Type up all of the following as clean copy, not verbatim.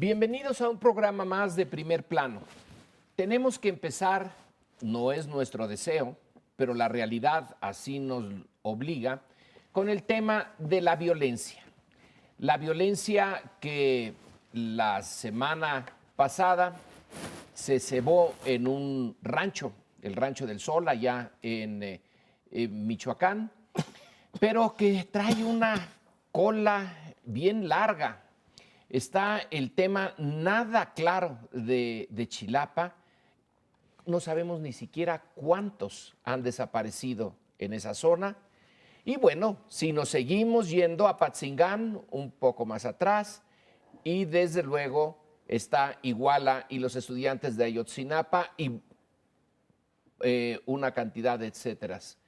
Bienvenidos a un programa más de Primer Plano. Tenemos que empezar, no es nuestro deseo, pero la realidad así nos obliga, con el tema de la violencia. La violencia que la semana pasada se cebó en un rancho, el Rancho del Sol, allá en Michoacán, pero que trae una cola bien larga. Está el tema nada claro de Chilapa. No sabemos ni siquiera cuántos han desaparecido en esa zona. Y bueno, si nos seguimos yendo a Patzingán, un poco más atrás, y desde luego está Iguala y los estudiantes de Ayotzinapa y una cantidad de etcéteras.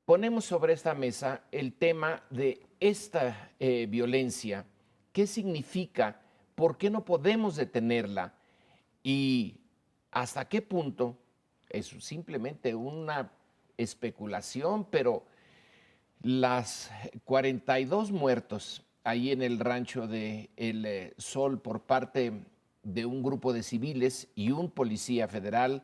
Ponemos sobre esta mesa el tema de esta violencia. ¿Qué significa? ¿Por qué no podemos detenerla? ¿Y hasta qué punto es simplemente una especulación? Pero las 42 muertos ahí en el Rancho de El Sol por parte de un grupo de civiles y un policía federal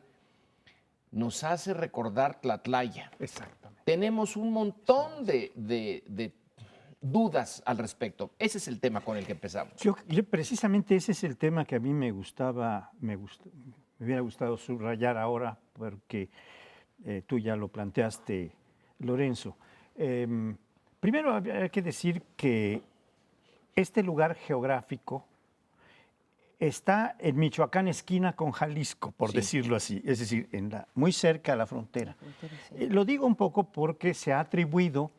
nos hace recordar Tlatlaya. Exactamente. Tenemos un montón de dudas al respecto. Ese es el tema con el que empezamos. Yo precisamente ese es el tema que a mí me hubiera gustado subrayar ahora, porque tú ya lo planteaste, Lorenzo. Primero hay que decir que este lugar geográfico está en Michoacán, esquina con Jalisco, por decirlo así, es decir, muy cerca a la frontera. Lo digo un poco porque se ha atribuido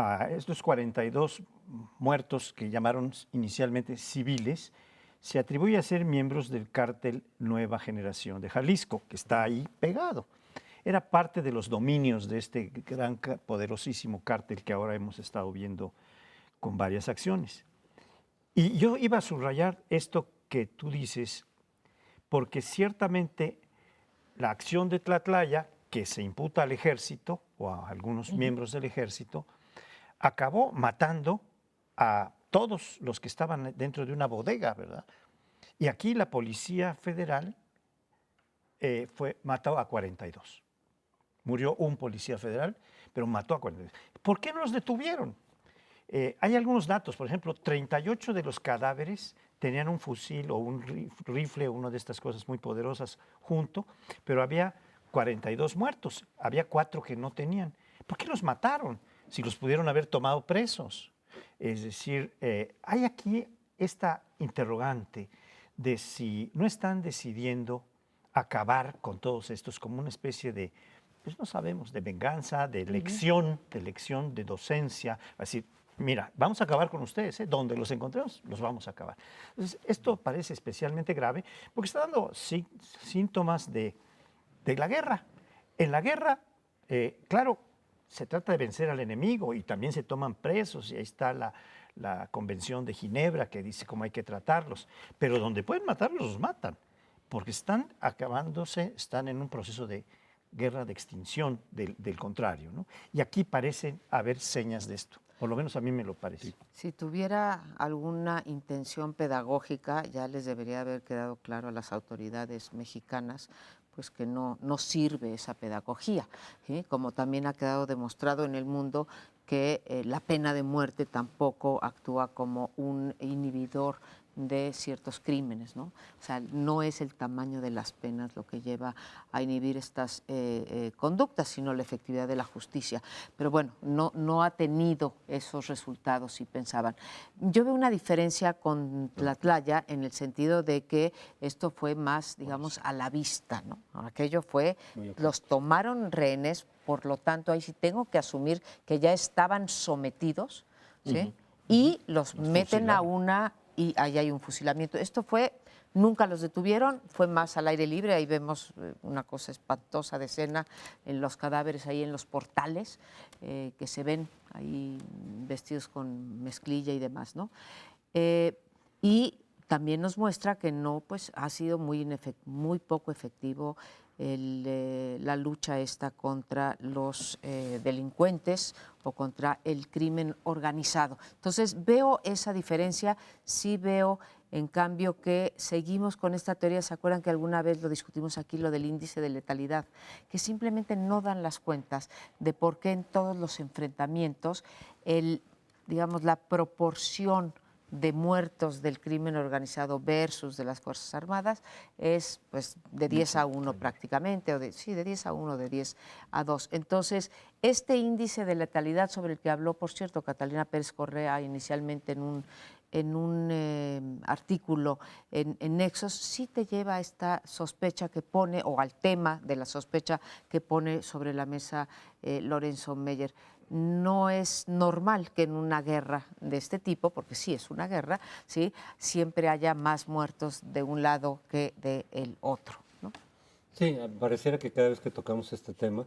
a estos 42 muertos que llamaron inicialmente civiles, se atribuye a ser miembros del cártel Nueva Generación de Jalisco, que está ahí pegado. Era parte de los dominios de este gran, poderosísimo cártel que ahora hemos estado viendo con varias acciones. Y yo iba a subrayar esto que tú dices, porque ciertamente la acción de Tlatlaya, que se imputa al ejército o a algunos miembros del ejército, acabó matando a todos los que estaban dentro de una bodega, ¿verdad? Y aquí la Policía Federal mató a 42. Murió un policía federal, pero mató a 42. ¿Por qué no los detuvieron? Hay algunos datos, por ejemplo, 38 de los cadáveres tenían un fusil o un rifle o una de estas cosas muy poderosas junto, pero había 42 muertos, había 4 que no tenían. ¿Por qué los mataron? Si los pudieron haber tomado presos. Es decir, hay aquí esta interrogante de si no están decidiendo acabar con todos estos como una especie de, pues no sabemos, de venganza, de elección, de docencia, así. Mira, vamos a acabar con ustedes, donde los encontremos, los vamos a acabar. Entonces, esto parece especialmente grave porque está dando síntomas de la guerra. En la guerra, claro, se trata de vencer al enemigo y también se toman presos y ahí está la Convención de Ginebra que dice cómo hay que tratarlos. Pero donde pueden matarlos, los matan, porque están acabándose, están en un proceso de guerra de extinción del contrario, ¿no? Y aquí parecen haber señas de esto. Por lo menos a mí me lo parece. Si tuviera alguna intención pedagógica, ya les debería haber quedado claro a las autoridades mexicanas, pues que no sirve esa pedagogía, ¿sí? Como también ha quedado demostrado en el mundo que la pena de muerte tampoco actúa como un inhibidor de ciertos crímenes, ¿no? O sea, no es el tamaño de las penas lo que lleva a inhibir estas conductas, sino la efectividad de la justicia. Pero bueno, no ha tenido esos resultados, si pensaban. Yo veo una diferencia con Tlatlaya en el sentido de que esto fue más, digamos, a la vista, ¿no? Aquello fue, los tomaron rehenes, por lo tanto, ahí sí tengo que asumir que ya estaban sometidos, ¿sí? Y los meten a una... y ahí hay un fusilamiento. Esto fue, nunca los detuvieron, fue más al aire libre, ahí vemos una cosa espantosa de escena en los cadáveres, ahí en los portales, que se ven ahí vestidos con mezclilla y demás, ¿no? Y también nos muestra que no, pues ha sido muy poco efectivo la lucha esta contra los delincuentes o contra el crimen organizado. Entonces veo esa diferencia, sí veo en cambio que seguimos con esta teoría, ¿se acuerdan que alguna vez lo discutimos aquí, lo del índice de letalidad? Que simplemente no dan las cuentas de por qué en todos los enfrentamientos digamos, la proporción de muertos del crimen organizado versus de las Fuerzas Armadas es pues de 10-1 prácticamente, o de 10-1, de 10-2. Entonces, este índice de letalidad sobre el que habló, por cierto, Catalina Pérez Correa inicialmente en un artículo en Nexos, sí te lleva a esta sospecha que pone, o al tema de la sospecha que pone sobre la mesa Lorenzo Meyer. No es normal que en una guerra de este tipo, porque sí es una guerra, ¿sí?, siempre haya más muertos de un lado que del otro, ¿no? Sí, pareciera que cada vez que tocamos este tema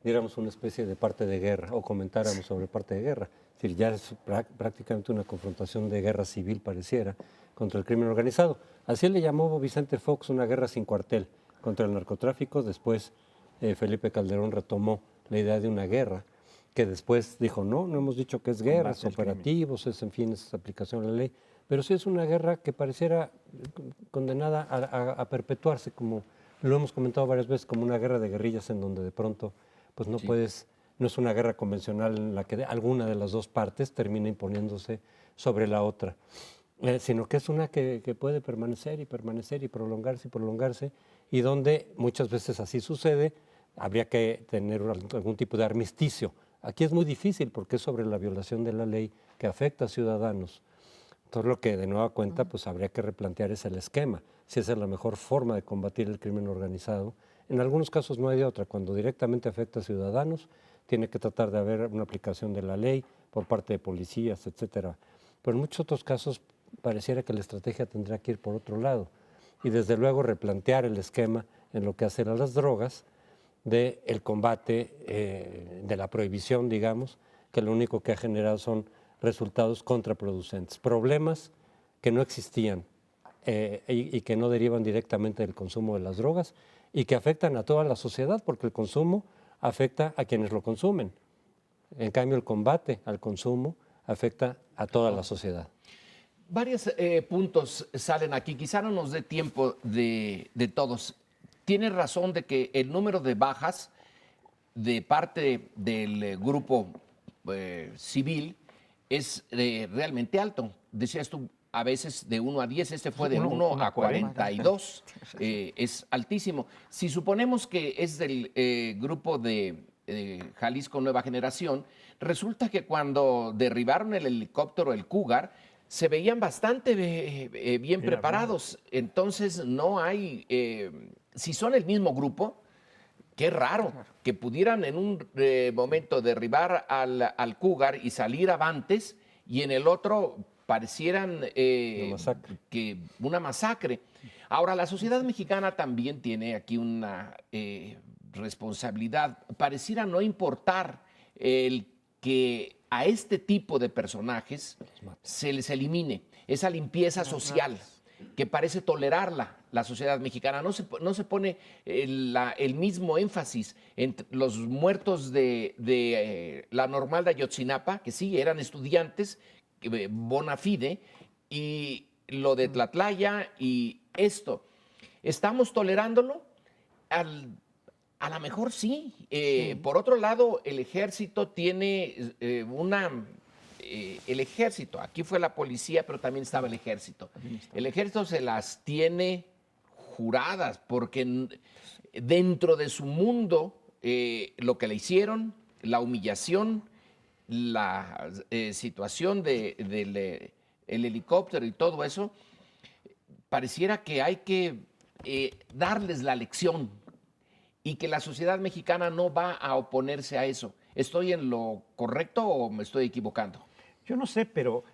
diéramos una especie de parte de guerra o comentáramos sobre parte de guerra. Es decir, ya es prácticamente una confrontación de guerra civil, pareciera, contra el crimen organizado. Así le llamó Vicente Fox una guerra sin cuartel contra el narcotráfico. Después Felipe Calderón retomó la idea de una guerra, que después dijo, no hemos dicho que es guerra, es operativos, es en fin, es aplicación de la ley, pero sí es una guerra que pareciera condenada a perpetuarse, como lo hemos comentado varias veces, como una guerra de guerrillas en donde de pronto pues no puedes, no es una guerra convencional en la que alguna de las dos partes termina imponiéndose sobre la otra, sino que es una que puede permanecer y permanecer y prolongarse, y donde muchas veces así sucede, habría que tener algún tipo de armisticio. Aquí es muy difícil porque es sobre la violación de la ley que afecta a ciudadanos. Entonces lo que de nueva cuenta pues habría que replantear es el esquema, si esa es la mejor forma de combatir el crimen organizado. En algunos casos no hay de otra, cuando directamente afecta a ciudadanos, tiene que tratar de haber una aplicación de la ley por parte de policías, etcétera. Pero en muchos otros casos pareciera que la estrategia tendrá que ir por otro lado y desde luego replantear el esquema en lo que hace a las drogas, del combate, de la prohibición, digamos, que lo único que ha generado son resultados contraproducentes, problemas que no existían y que no derivan directamente del consumo de las drogas y que afectan a toda la sociedad, porque el consumo afecta a quienes lo consumen. En cambio, el combate al consumo afecta a toda la sociedad. Varios puntos salen aquí, quizá no nos dé tiempo de todos. Tiene razón de que el número de bajas de parte del grupo civil es realmente alto. Decías tú, a veces de 1 a 10, este fue de 1 a 42. Es altísimo. Si suponemos que es del grupo de Jalisco Nueva Generación, resulta que cuando derribaron el helicóptero, el Cougar, se veían bastante bien preparados. Entonces no hay, si son el mismo grupo, qué raro que pudieran en un momento derribar al Cougar y salir avantes, y en el otro parecieran una masacre. Ahora, la sociedad mexicana también tiene aquí una responsabilidad. Pareciera no importar el que a este tipo de personajes se les elimine esa limpieza social que parece tolerarla la sociedad mexicana. No se pone el mismo énfasis en los muertos de la Normal de Ayotzinapa, que sí, eran estudiantes, bona fide, y lo de Tlatlaya y esto. ¿Estamos tolerándolo? A lo mejor sí. Por otro lado, el ejército tiene el ejército, aquí fue la policía, pero también estaba el ejército. El ejército se las tiene juradas porque dentro de su mundo lo que le hicieron, la humillación, la situación del helicóptero y todo eso, pareciera que hay que darles la lección y que la sociedad mexicana no va a oponerse a eso. ¿Estoy en lo correcto o me estoy equivocando? Yo no sé, pero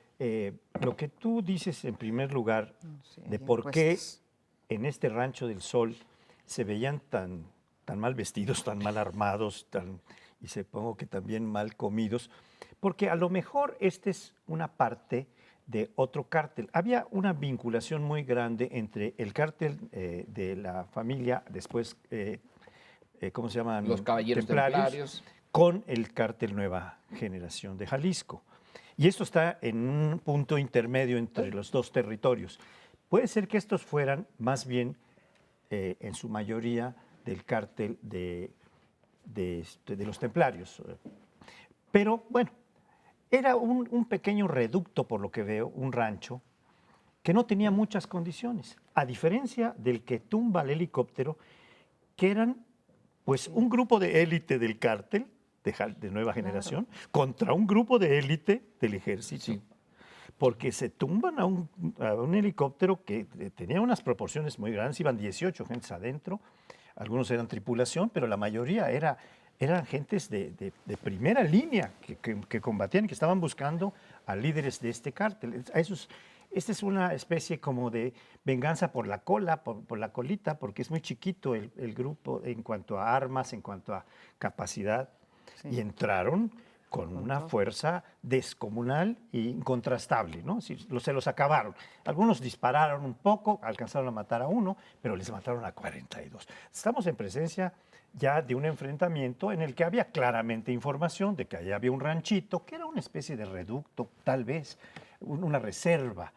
lo que tú dices en primer lugar de por qué en este Rancho del Sol se veían tan mal vestidos, tan mal armados, y supongo que también mal comidos, porque a lo mejor esta es una parte de otro cártel. Había una vinculación muy grande entre el cártel de la familia, después, ¿cómo se llaman? Los caballeros templarios. Con el cártel Nueva Generación de Jalisco. Y esto está en un punto intermedio entre los dos territorios. Puede ser que estos fueran más bien, en su mayoría, del cártel de los templarios. Pero bueno, era un pequeño reducto, por lo que veo, un rancho, que no tenía muchas condiciones, a diferencia del que tumba el helicóptero, que eran pues un grupo de élite del cártel de Nueva Generación contra un grupo de élite del ejército. Sí. Porque se tumban a un helicóptero que tenía unas proporciones muy grandes, iban 18 gentes adentro, algunos eran tripulación, pero la mayoría eran gentes de primera línea que combatían, que estaban buscando a líderes de este cártel. Esta es una especie como de venganza por la cola, por la colita, porque es muy chiquito el grupo en cuanto a armas, en cuanto a capacidad. Sí. Y entraron con una fuerza descomunal e incontrastable, ¿no? Se los acabaron. Algunos dispararon un poco, alcanzaron a matar a uno, pero les mataron a 42. Estamos en presencia ya de un enfrentamiento en el que había claramente información de que allá había un ranchito, que era una especie de reducto, tal vez, una reserva,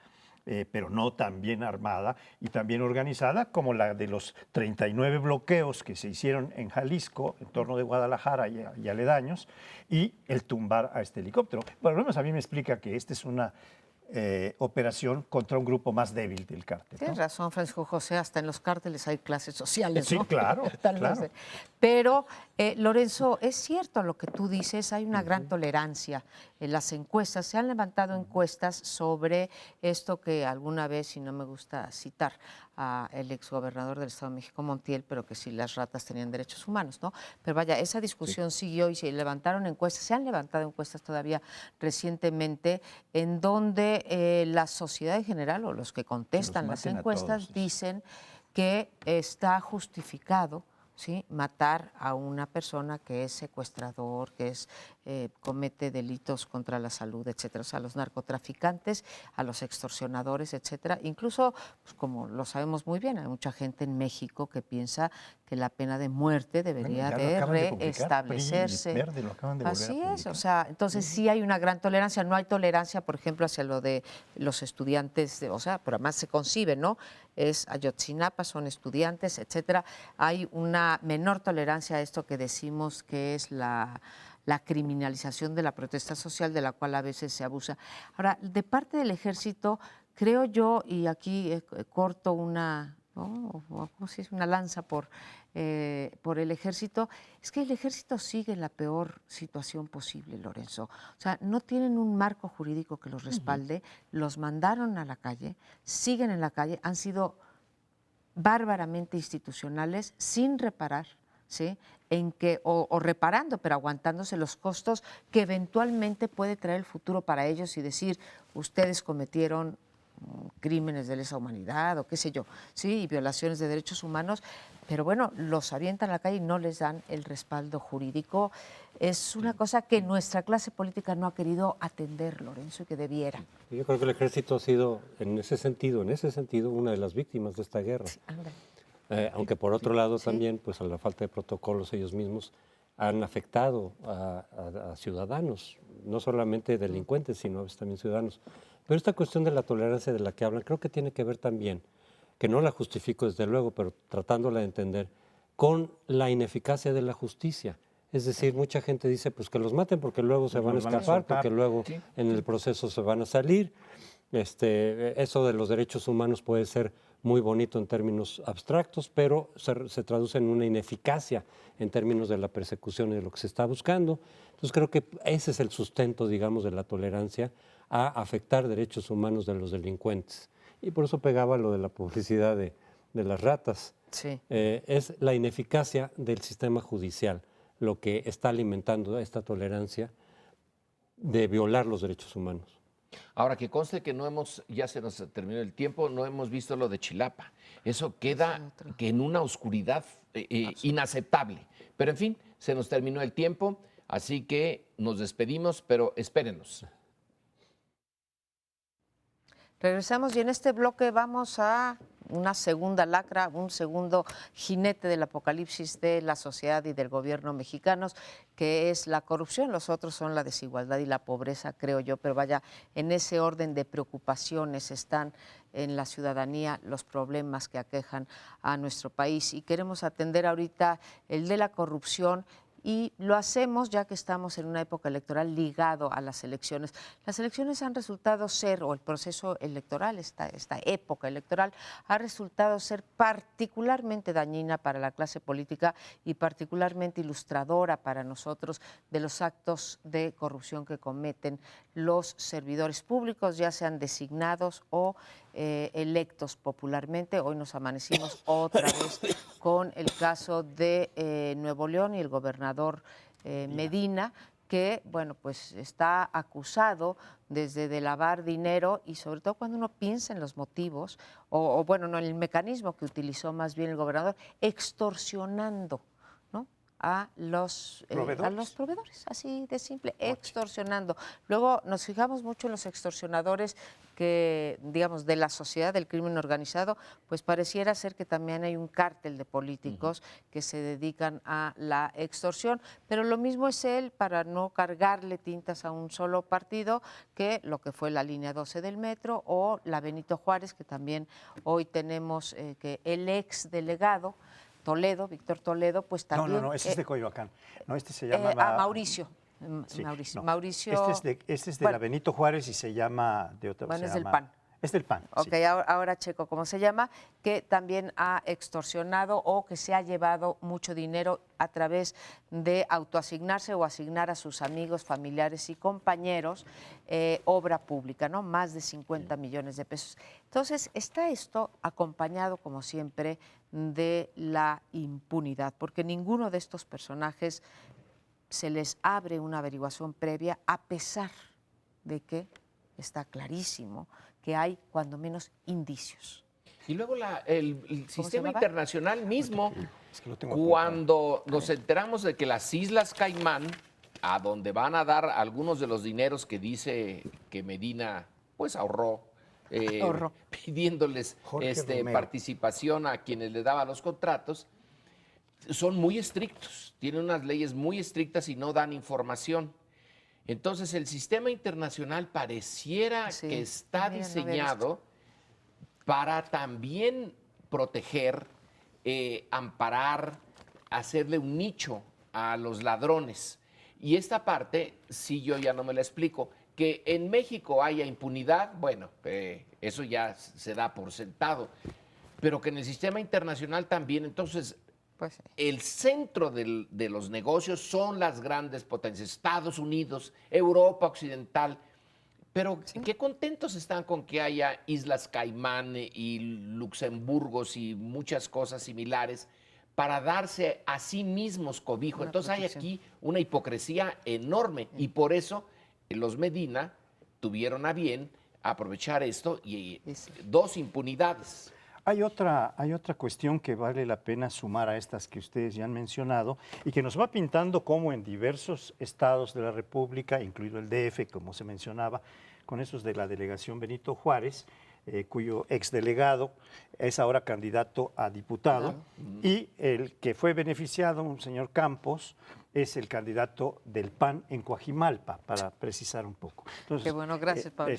pero no tan bien armada y tan bien organizada como la de los 39 bloqueos que se hicieron en Jalisco, en torno de Guadalajara y aledaños, y el tumbar a este helicóptero. Bueno, al menos a mí me explica que esta es una operación contra un grupo más débil del cártel. Tienes razón, Francisco José, hasta en los cárteles hay clases sociales, sí, ¿no? Claro, claro. Pero, Lorenzo, es cierto lo que tú dices, hay una gran tolerancia en las encuestas. Se han levantado encuestas sobre esto que alguna vez, y no me gusta citar al exgobernador del Estado de México, Montiel, pero que si las ratas tenían derechos humanos, ¿no? Pero vaya, esa discusión siguió y se levantaron encuestas, se han levantado encuestas todavía recientemente, en donde la sociedad en general o los que contestan las encuestas dicen que está justificado, ¿sí?, matar a una persona que es secuestrador, que comete delitos contra la salud, etcétera. O sea, a los narcotraficantes, a los extorsionadores, etcétera. Incluso, pues, como lo sabemos muy bien, hay mucha gente en México que piensa que la pena de muerte debería de restablecerse. Verde, lo acaban de volver Así a publicar. es, o sea, entonces sí hay una gran tolerancia. No hay tolerancia, por ejemplo, hacia lo de los estudiantes, o sea, pero además se concibe, ¿no? Es Ayotzinapa, son estudiantes, etcétera. Hay una menor tolerancia a esto que decimos que es la criminalización de la protesta social, de la cual a veces se abusa. Ahora, de parte del ejército, creo yo, y aquí corto una, ¿no?, ¿cómo se dice?, una lanza por el ejército, es que el ejército sigue en la peor situación posible, Lorenzo. O sea, no tienen un marco jurídico que los respalde, los mandaron a la calle, siguen en la calle, han sido bárbaramente institucionales, sin reparar, ¿sí?, en que, o reparando, pero aguantándose los costos que eventualmente puede traer el futuro para ellos y decir, ustedes cometieron crímenes de lesa humanidad o qué sé yo, sí, y violaciones de derechos humanos, pero bueno, los avientan a la calle y no les dan el respaldo jurídico. Es una cosa que nuestra clase política no ha querido atender, Lorenzo, y que debiera. Yo creo que el ejército ha sido, en ese sentido, una de las víctimas de esta guerra. Sí, aunque por otro lado también, pues a la falta de protocolos ellos mismos han afectado a ciudadanos, no solamente delincuentes, sino a veces también ciudadanos. Pero esta cuestión de la tolerancia de la que hablan, creo que tiene que ver también, que no la justifico desde luego, pero tratándola de entender, con la ineficacia de la justicia. Es decir, mucha gente dice, pues que los maten porque luego se van a escapar, porque luego en el proceso se van a salir. Eso de los derechos humanos puede ser muy bonito en términos abstractos, pero se traduce en una ineficacia en términos de la persecución y de lo que se está buscando. Entonces creo que ese es el sustento, digamos, de la tolerancia a afectar derechos humanos de los delincuentes. Y por eso pegaba lo de la publicidad de las ratas. Sí. Es la ineficacia del sistema judicial lo que está alimentando esta tolerancia de violar los derechos humanos. Ahora, que conste que ya se nos terminó el tiempo, no hemos visto lo de Chilapa. Eso queda que en una oscuridad inaceptable. Pero en fin, se nos terminó el tiempo, así que nos despedimos, pero espérenos. Regresamos y en este bloque vamos a una segunda lacra, un segundo jinete del apocalipsis de la sociedad y del gobierno mexicanos, que es la corrupción. Los otros son la desigualdad y la pobreza, creo yo, pero vaya, en ese orden de preocupaciones están en la ciudadanía los problemas que aquejan a nuestro país. Y queremos atender ahorita el de la corrupción. Y lo hacemos ya que estamos en una época electoral ligado a las elecciones. Las elecciones han resultado ser, o el proceso electoral, esta época electoral, ha resultado ser particularmente dañina para la clase política y particularmente ilustradora para nosotros de los actos de corrupción que cometen los servidores públicos, ya sean designados o electos popularmente. Hoy nos amanecimos otra vez con el caso de Nuevo León y el gobernador Medina, que, bueno, pues está acusado desde de lavar dinero y sobre todo cuando uno piensa en los motivos, o bueno, no en el mecanismo que utilizó más bien el gobernador, extorsionando, ¿no?, a los proveedores, así de simple, extorsionando. Luego nos fijamos mucho en los extorsionadores que, digamos, de la sociedad, del crimen organizado, pues pareciera ser que también hay un cártel de políticos que se dedican a la extorsión, pero lo mismo es él, para no cargarle tintas a un solo partido, que lo que fue la línea 12 del metro o la Benito Juárez, que también hoy tenemos que el ex delegado Toledo, Víctor Toledo, pues también... No, ese es de Coyoacán. No, este se llama... Mauricio. Sí, Mauricio. no. Mauricio. Este es de la Benito Juárez y se llama de otra. Bueno, se es del llama- PAN. Es del PAN. Ok, sí. ahora checo cómo se llama, que también ha extorsionado o que se ha llevado mucho dinero a través de autoasignarse o asignar a sus amigos, familiares y compañeros obra pública, ¿no? Más de 50 millones de pesos. Entonces, está esto acompañado, como siempre, de la impunidad, porque ninguno de estos personajes se les abre una averiguación previa, a pesar de que está clarísimo que hay cuando menos indicios. Y luego el sistema llamaba? internacional mismo, Es que lo tengo cuando nos enteramos de que las Islas Caimán, a donde van a dar algunos de los dineros que dice que Medina pues ahorró, Ahorró. pidiéndoles Jorge Romero. participación a quienes le daban los contratos, son muy estrictos, tienen unas leyes muy estrictas y no dan información. Entonces el sistema internacional pareciera Sí. que está Mira, no había diseñado para también proteger, amparar, hacerle un nicho a los ladrones. Y esta parte, sí, yo ya no me la explico. Que en México haya impunidad, bueno, eso ya se da por sentado. Pero que en el sistema internacional también, entonces, Pues sí. el centro de los negocios son las grandes potencias, Estados Unidos, Europa Occidental. Pero qué contentos están con que haya Islas Caimán y Luxemburgos y muchas cosas similares para darse a sí mismos cobijo. Una Entonces hay protección. aquí una hipocresía enorme y por eso los Medina tuvieron a bien aprovechar esto y Sí, sí. dos impunidades. Hay otra cuestión que vale la pena sumar a estas que ustedes ya han mencionado y que nos va pintando cómo en diversos estados de la República, incluido el DF, como se mencionaba, con esos de la delegación Benito Juárez, cuyo exdelegado es ahora candidato a diputado, y el que fue beneficiado, un señor Campos, es el candidato del PAN en Coajimalpa, para precisar un poco. Entonces, Qué bueno, gracias, Pablo.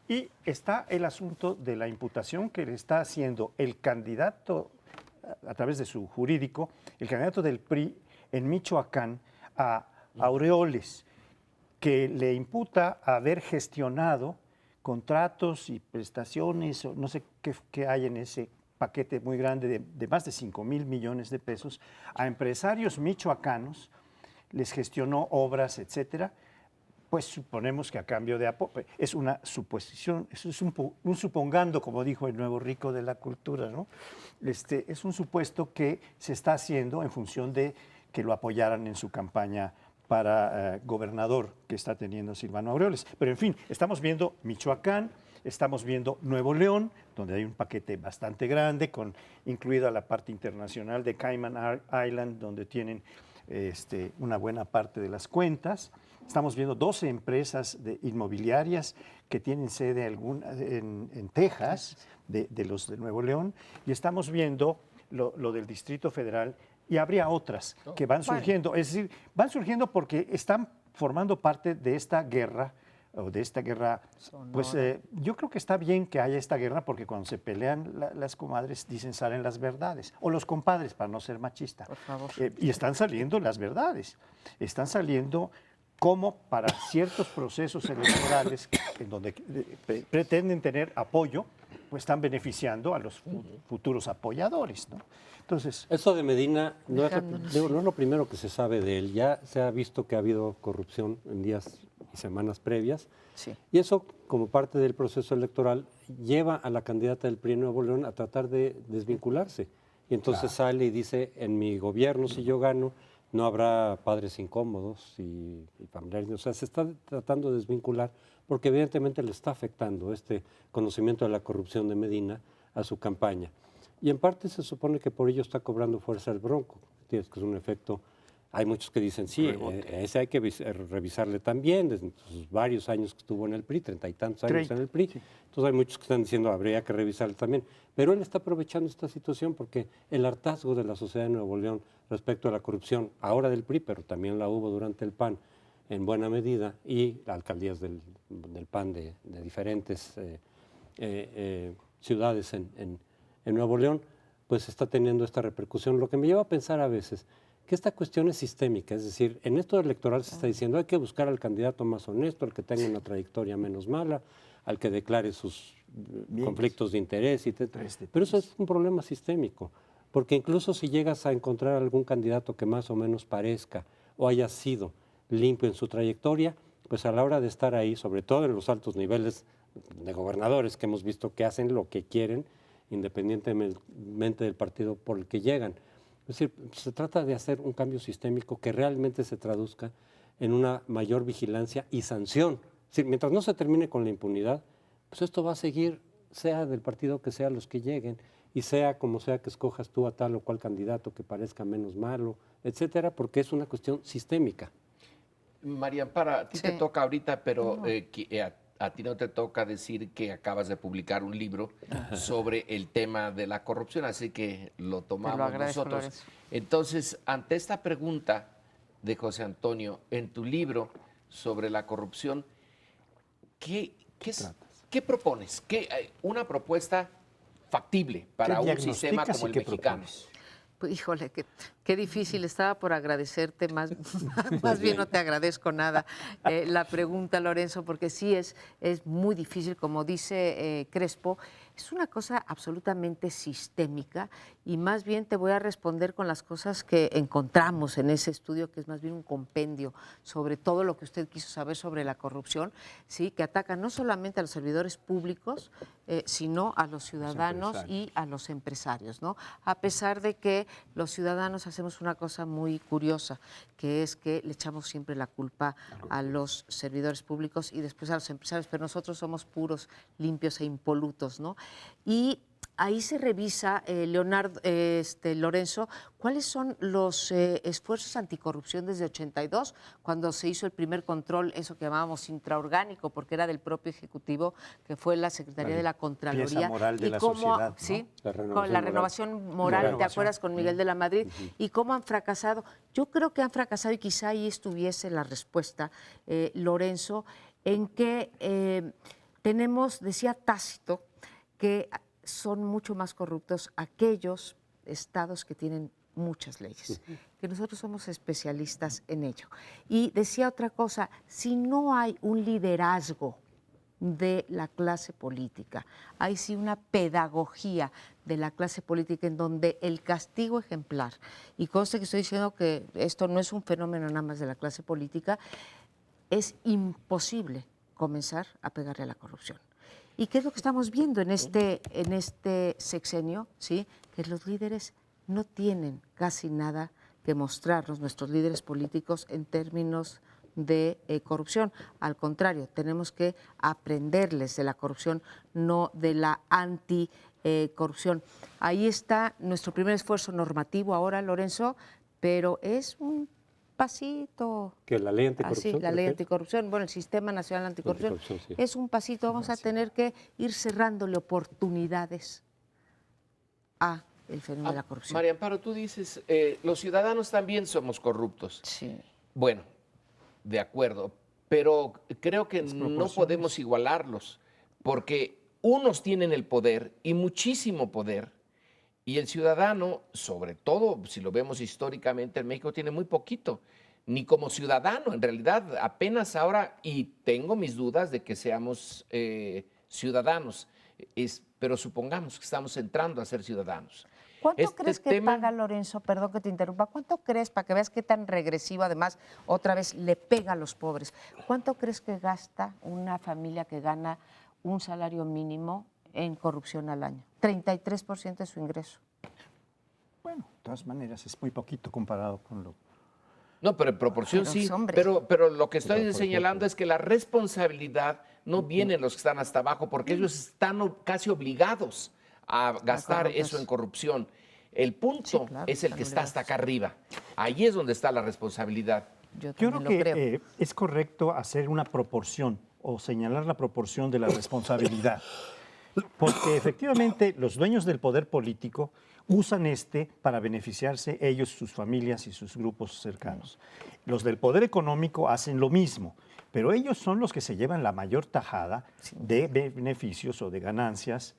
Y está el asunto de la imputación que le está haciendo el candidato, a través de su jurídico, el candidato del PRI en Michoacán a Aureoles, que le imputa haber gestionado contratos y prestaciones, o no sé qué hay en ese paquete muy grande de más de 5,000 millones de pesos, a empresarios michoacanos, les gestionó obras, etcétera. Pues suponemos que a cambio de apoyo, es una suposición, es un supongando, como dijo el nuevo rico de la cultura, ¿no? Es un supuesto que se está haciendo en función de que lo apoyaran en su campaña para gobernador que está teniendo Silvano Aureoles. Pero en fin, estamos viendo Michoacán, estamos viendo Nuevo León, donde hay un paquete bastante grande, incluida la parte internacional de Cayman Island, donde tienen una buena parte de las cuentas. Estamos viendo 12 empresas inmobiliarias que tienen sede en Texas, de los de Nuevo León, y estamos viendo lo del Distrito Federal, y habría otras que van surgiendo. Es decir, van surgiendo porque están formando parte de esta guerra, o de esta guerra. Pues yo creo que está bien que haya esta guerra, porque cuando se pelean las comadres dicen salen las verdades, o los compadres, para no ser machista. Por favor. Y están saliendo las verdades, están saliendo como para ciertos procesos electorales en donde pretenden tener apoyo, pues están beneficiando a los futuros apoyadores, ¿no? Entonces, eso de Medina no es lo primero que se sabe de él. Ya se ha visto que ha habido corrupción en días y semanas previas. Sí. Y eso, como parte del proceso electoral, lleva a la candidata del PRI en Nuevo León a tratar de desvincularse. Y entonces sale y dice, en mi gobierno, si yo gano, no habrá padres incómodos y familiares. O sea, se está tratando de desvincular porque evidentemente le está afectando este conocimiento de la corrupción de Medina a su campaña. Y en parte se supone que por ello está cobrando fuerza el Bronco, que es un efecto. Hay muchos que dicen, sí, ese hay que revisarle también, desde sus varios años que estuvo en el PRI, 30 y tantos años en el PRI. Sí. Entonces hay muchos que están diciendo, habría que revisarle también. Pero él está aprovechando esta situación porque el hartazgo de la sociedad de Nuevo León respecto a la corrupción, ahora del PRI, pero también la hubo durante el PAN en buena medida, y alcaldías del PAN de diferentes ciudades en Nuevo León, pues está teniendo esta repercusión. Lo que me lleva a pensar a veces que esta cuestión es sistémica, es decir, en esto electoral se está diciendo hay que buscar al candidato más honesto, al que tenga una trayectoria menos mala, al que declare sus conflictos de interés, etc. Pero eso es un problema sistémico, porque incluso si llegas a encontrar algún candidato que más o menos parezca o haya sido limpio en su trayectoria, pues a la hora de estar ahí, sobre todo en los altos niveles de gobernadores que hemos visto que hacen lo que quieren, independientemente del partido por el que llegan. Es decir, se trata de hacer un cambio sistémico que realmente se traduzca en una mayor vigilancia y sanción. Es decir, mientras no se termine con la impunidad, pues esto va a seguir, sea del partido que sea los que lleguen, y sea como sea que escojas tú a tal o cual candidato que parezca menos malo, etcétera, porque es una cuestión sistémica. María Amparo, a ti te toca ahorita, pero a ti no te toca decir que acabas de publicar un libro sobre el tema de la corrupción, así que lo tomamos nosotros. Lorenzo. Entonces, ante esta pregunta de José Antonio, en tu libro sobre la corrupción, ¿qué propones? Una propuesta factible para un sistema como el mexicano. Híjole, qué difícil. Estaba por agradecerte, más bien no te agradezco nada la pregunta, Lorenzo, porque sí es muy difícil, como dice Crespo, es una cosa absolutamente sistémica, y más bien te voy a responder con las cosas que encontramos en ese estudio, que es más bien un compendio sobre todo lo que usted quiso saber sobre la corrupción, ¿sí? Que ataca no solamente a los servidores públicos, sino a los ciudadanos y a los empresarios, ¿no? A pesar de que los ciudadanos hacemos una cosa muy curiosa, que es que le echamos siempre la culpa a los servidores públicos y después a los empresarios, pero nosotros somos puros, limpios e impolutos, ¿no? Y ahí se revisa, Lorenzo, cuáles son los esfuerzos anticorrupción desde 82, cuando se hizo el primer control, eso que llamábamos intraorgánico, porque era del propio Ejecutivo, que fue la Secretaría de la Contraloría. Pieza moral de la sociedad, ¿no? Sí, la renovación moral, ¿te acuerdas? Con Miguel de la Madrid. Y cómo han fracasado. Yo creo que han fracasado, y quizá ahí estuviese la respuesta, Lorenzo, en que tenemos, decía Tácito, que son mucho más corruptos aquellos estados que tienen muchas leyes, que nosotros somos especialistas en ello. Y decía otra cosa, si no hay un liderazgo de la clase política, hay sí una pedagogía de la clase política en donde el castigo ejemplar, y conste que estoy diciendo que esto no es un fenómeno nada más de la clase política, es imposible comenzar a pegarle a la corrupción. ¿Y qué es lo que estamos viendo en este sexenio? ¿Sí? Que los líderes no tienen casi nada que mostrarnos, nuestros líderes políticos, en términos de corrupción. Al contrario, tenemos que aprenderles de la corrupción, no de la anticorrupción. Ahí está nuestro primer esfuerzo normativo ahora, Lorenzo. pero es un pasito. Que la ley anticorrupción. Así, la ¿por ley qué? anticorrupción, bueno, el Sistema Nacional Anticorrupción, Anticorrupción, sí. es un pasito, vamos a tener que ir cerrándole oportunidades a el fenómeno de la corrupción. María Amparo, tú dices, los ciudadanos también somos corruptos. Sí. Bueno, de acuerdo, pero creo que no podemos igualarlos, porque unos tienen el poder y muchísimo poder, y el ciudadano, sobre todo si lo vemos históricamente en México, tiene muy poquito, ni como ciudadano, en realidad apenas ahora, y tengo mis dudas de que seamos ciudadanos, pero supongamos que estamos entrando a ser ciudadanos. ¿Cuánto crees que tema- paga Lorenzo? Perdón que te interrumpa. ¿Cuánto crees, para que veas qué tan regresivo, además, otra vez le pega a los pobres? ¿Cuánto crees que gasta una familia que gana un salario mínimo en corrupción al año? 33% de su ingreso. Bueno, de todas maneras, es muy poquito comparado con lo... No, pero en proporción Pero, sí. hombre. Pero lo que estoy Pero, por señalando ejemplo. es que la responsabilidad no viene en los que están hasta abajo, porque ellos están casi obligados a gastar corrupción. eso en corrupción. El punto Sí, claro, es el están que está hasta obligados. acá arriba. Ahí es donde está la responsabilidad. Yo Yo también creo lo que creo. es correcto hacer una proporción o señalar la proporción de la responsabilidad, porque efectivamente los dueños del poder político usan para beneficiarse ellos, sus familias y sus grupos cercanos. Los del poder económico hacen lo mismo, pero ellos son los que se llevan la mayor tajada de beneficios o de ganancias,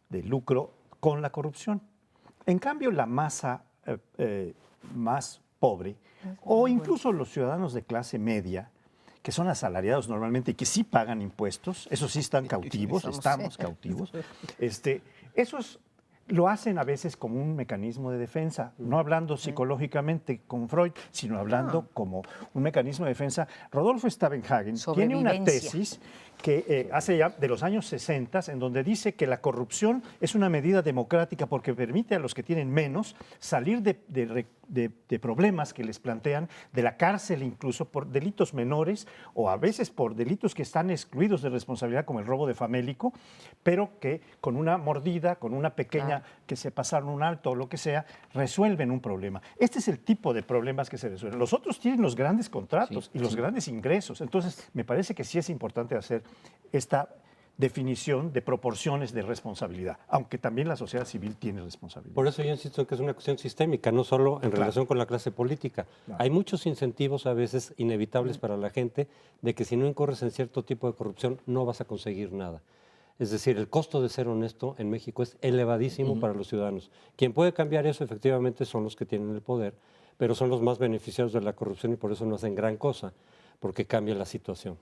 de lucro con la corrupción. En cambio, la masa más pobre, o incluso los ciudadanos de clase media, que son asalariados normalmente y que sí pagan impuestos, esos sí están cautivos, estamos cautivos, esos lo hacen a veces como un mecanismo de defensa, no hablando psicológicamente con Freud, sino hablando como un mecanismo de defensa. Rodolfo Stavenhagen tiene una Sobrevivencia. tesis que hace ya de los años 60, en donde dice que la corrupción es una medida democrática porque permite a los que tienen menos salir de problemas que les plantean, de la cárcel incluso por delitos menores o a veces por delitos que están excluidos de responsabilidad como el robo de famélico, pero que con una mordida, con una pequeña que se pasaron un alto o lo que sea, resuelven un problema. Este es el tipo de problemas que se resuelven. Los otros tienen los grandes contratos y los grandes ingresos. Entonces, me parece que sí es importante hacer esta definición de proporciones de responsabilidad, aunque también la sociedad civil tiene responsabilidad. Por eso yo insisto en que es una cuestión sistémica, no solo en relación con la clase política. Hay muchos incentivos a veces inevitables para la gente de que si no incurres en cierto tipo de corrupción no vas a conseguir nada. Es decir, el costo de ser honesto en México es elevadísimo para los ciudadanos. Quien puede cambiar eso efectivamente son los que tienen el poder, pero son los más beneficiados de la corrupción y por eso no hacen gran cosa, porque cambia la situación.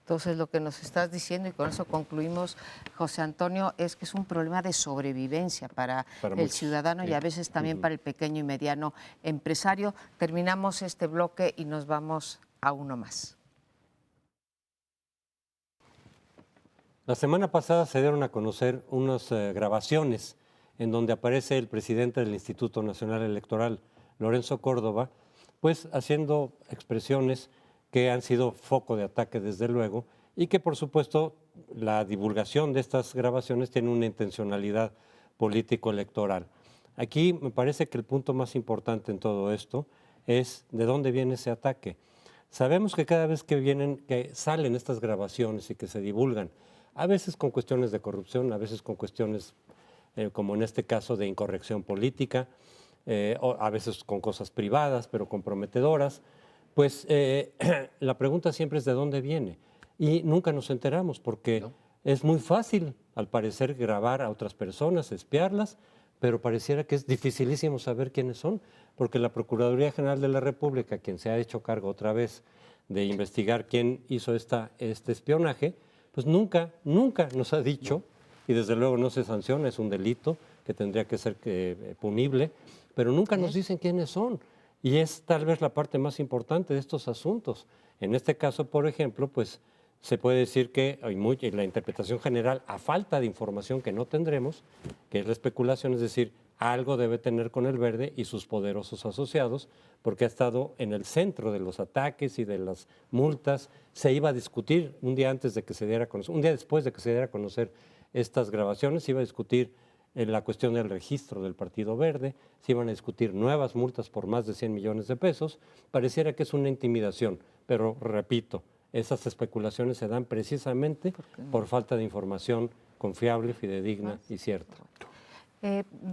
Entonces, lo que nos estás diciendo, y con eso concluimos, José Antonio, es que es un problema de sobrevivencia para el muchos, ciudadano y a veces también para el pequeño y mediano empresario. Terminamos este bloque y nos vamos a uno más. La semana pasada se dieron a conocer unas grabaciones en donde aparece el presidente del Instituto Nacional Electoral, Lorenzo Córdoba, pues haciendo expresiones que han sido foco de ataque desde luego y que por supuesto la divulgación de estas grabaciones tiene una intencionalidad político-electoral. Aquí me parece que el punto más importante en todo esto es de dónde viene ese ataque. Sabemos que cada vez que salen estas grabaciones y que se divulgan, a veces con cuestiones de corrupción, a veces con cuestiones como en este caso de incorrección política, o a veces con cosas privadas pero comprometedoras, pues la pregunta siempre es de dónde viene y nunca nos enteramos porque es muy fácil al parecer grabar a otras personas, espiarlas, pero pareciera que es dificilísimo saber quiénes son porque la Procuraduría General de la República, quien se ha hecho cargo otra vez de investigar quién hizo este espionaje, pues nunca nos ha dicho, y desde luego no se sanciona, es un delito que tendría que ser punible, pero nunca nos dicen quiénes son. Y es tal vez la parte más importante de estos asuntos. En este caso, por ejemplo, pues se puede decir que hay la interpretación general, a falta de información que no tendremos, que es la especulación, es decir, algo debe tener con el Verde y sus poderosos asociados, porque ha estado en el centro de los ataques y de las multas. Se iba a discutir un día después de que se diera a conocer estas grabaciones, se iba a discutir la cuestión del registro del Partido Verde, se iban a discutir nuevas multas por más de 100 millones de pesos. Pareciera que es una intimidación, pero repito, esas especulaciones se dan precisamente por falta de información confiable, fidedigna y cierta.